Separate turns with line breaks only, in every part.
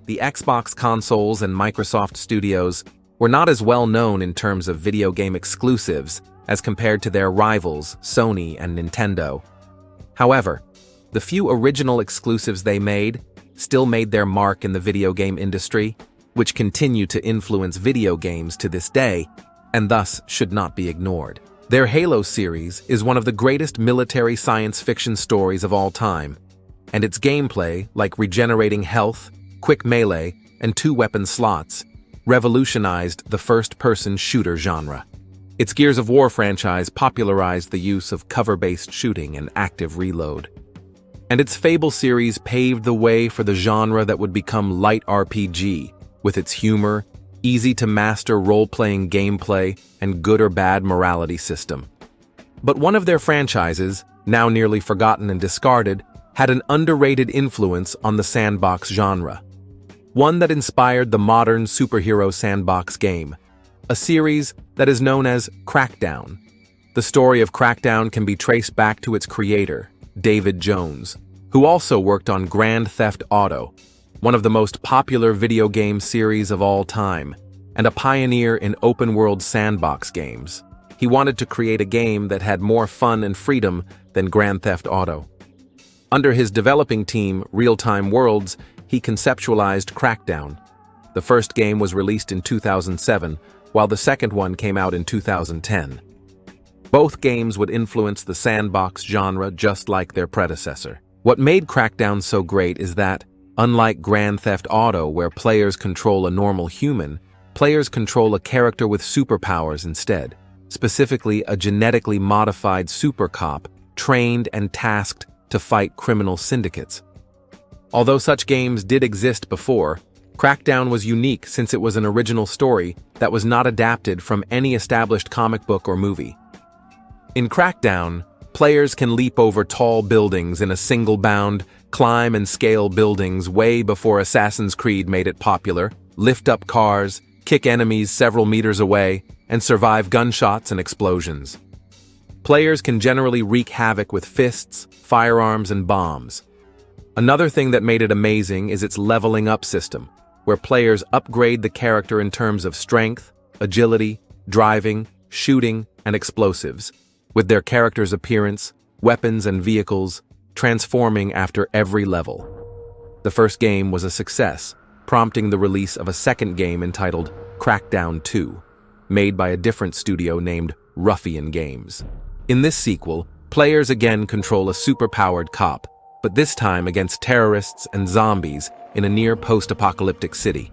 the Xbox consoles and Microsoft Studios were not as well known in terms of video game exclusives as compared to their rivals, Sony and Nintendo. However, the few original exclusives they made still made their mark in the video game industry, which continue to influence video games to this day, and thus should not be ignored. Their Halo series is one of the greatest military science fiction stories of all time, and its gameplay, like regenerating health, quick melee, and two-weapon slots, revolutionized the first-person shooter genre. Its Gears of War franchise popularized the use of cover-based shooting and active reload. And its Fable series paved the way for the genre that would become light RPG, with its humor, easy-to-master role-playing gameplay, and good or bad morality system. But one of their franchises, now nearly forgotten and discarded, had an underrated influence on the sandbox genre. One that inspired the modern superhero sandbox game, a series that is known as Crackdown. The story of Crackdown can be traced back to its creator, David Jones, who also worked on Grand Theft Auto, one of the most popular video game series of all time, and a pioneer in open-world sandbox games. He wanted to create a game that had more fun and freedom than Grand Theft Auto. Under his developing team, Real-Time Worlds, he conceptualized Crackdown. The first game was released in 2007, while the second one came out in 2010. Both games would influence the sandbox genre just like their predecessor. What made Crackdown so great is that, unlike Grand Theft Auto where players control a normal human, players control a character with superpowers instead, specifically a genetically modified super cop trained and tasked to fight criminal syndicates. Although such games did exist before, Crackdown was unique since it was an original story that was not adapted from any established comic book or movie. In Crackdown, players can leap over tall buildings in a single bound, climb and scale buildings way before Assassin's Creed made it popular, lift up cars, kick enemies several meters away, and survive gunshots and explosions. Players can generally wreak havoc with fists, firearms, and bombs. Another thing that made it amazing is its leveling up system, where players upgrade the character in terms of strength, agility, driving, shooting, and explosives, with their character's appearance, weapons, and vehicles transforming after every level. The first game was a success, prompting the release of a second game entitled Crackdown 2, made by a different studio named Ruffian Games. In this sequel, players again control a super-powered cop, but this time against terrorists and zombies in a near post-apocalyptic city.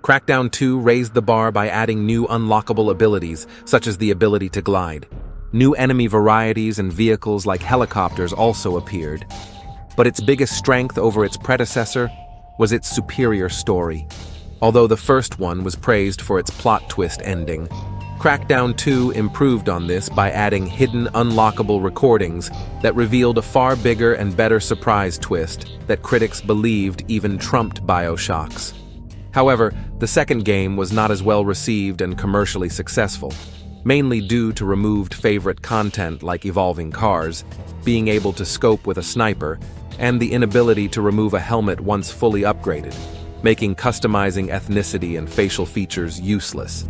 Crackdown 2 raised the bar by adding new unlockable abilities, such as the ability to glide. New enemy varieties and vehicles like helicopters also appeared. But its biggest strength over its predecessor was its superior story. Although the first one was praised for its plot twist ending, Crackdown 2 improved on this by adding hidden unlockable recordings that revealed a far bigger and better surprise twist that critics believed even trumped BioShock's. However, the second game was not as well received and commercially successful, mainly due to removed favorite content like evolving cars, being able to scope with a sniper, and the inability to remove a helmet once fully upgraded, making customizing ethnicity and facial features useless.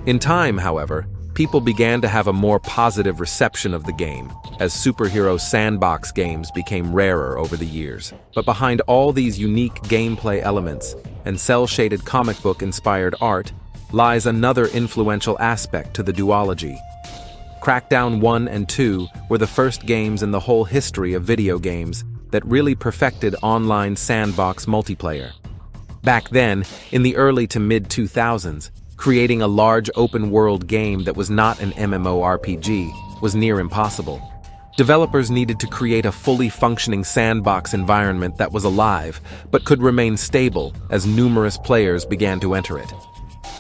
In time, however, people began to have a more positive reception of the game, as superhero sandbox games became rarer over the years. But behind all these unique gameplay elements and cel-shaded comic book-inspired art lies another influential aspect to the duology. Crackdown 1 and 2 were the first games in the whole history of video games that really perfected online sandbox multiplayer. Back then, in the early to mid-2000s, creating a large open-world game that was not an MMORPG was near impossible. Developers needed to create a fully functioning sandbox environment that was alive, but could remain stable as numerous players began to enter it.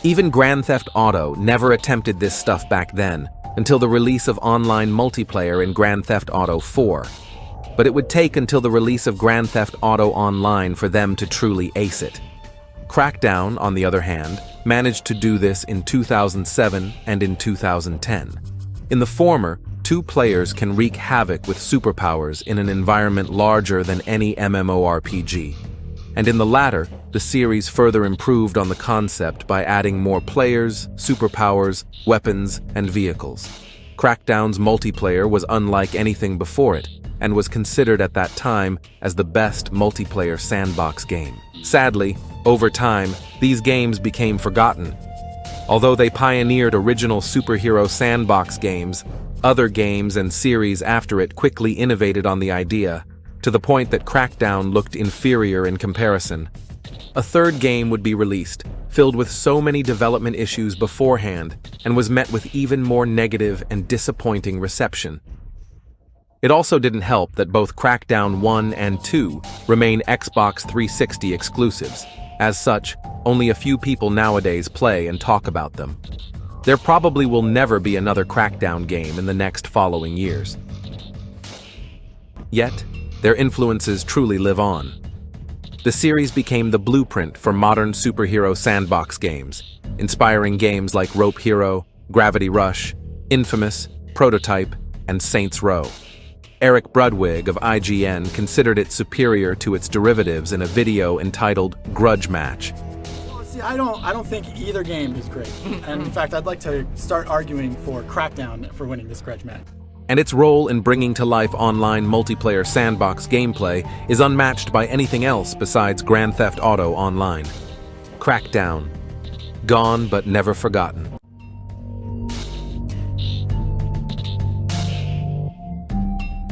Even Grand Theft Auto never attempted this stuff back then, until the release of online multiplayer in Grand Theft Auto 4. But it would take until the release of Grand Theft Auto Online for them to truly ace it. Crackdown, on the other hand, managed to do this in 2007 and in 2010. In the former, two players can wreak havoc with superpowers in an environment larger than any MMORPG. And in the latter, the series further improved on the concept by adding more players, superpowers, weapons, and vehicles. Crackdown's multiplayer was unlike anything before it, and was considered at that time as the best multiplayer sandbox game. Sadly, over time, these games became forgotten. Although they pioneered original superhero sandbox games, other games and series after it quickly innovated on the idea, to the point that Crackdown looked inferior in comparison. A third game would be released, filled with so many development issues beforehand, and was met with even more negative and disappointing reception. It also didn't help that both Crackdown 1 and 2 remain Xbox 360 exclusives. As such, only a few people nowadays play and talk about them. There probably will never be another Crackdown game in the next following years. Yet, their influences truly live on. The series became the blueprint for modern superhero sandbox games, inspiring games like Rope Hero, Gravity Rush, Infamous, Prototype, and Saints Row. Eric Brudwig of IGN considered it superior to its derivatives in a video entitled Grudge Match.
See, I don't think either game is great. And in fact, I'd like to start arguing for Crackdown for winning this grudge match.
And its role in bringing to life online multiplayer sandbox gameplay is unmatched by anything else besides Grand Theft Auto Online. Crackdown. Gone but never forgotten.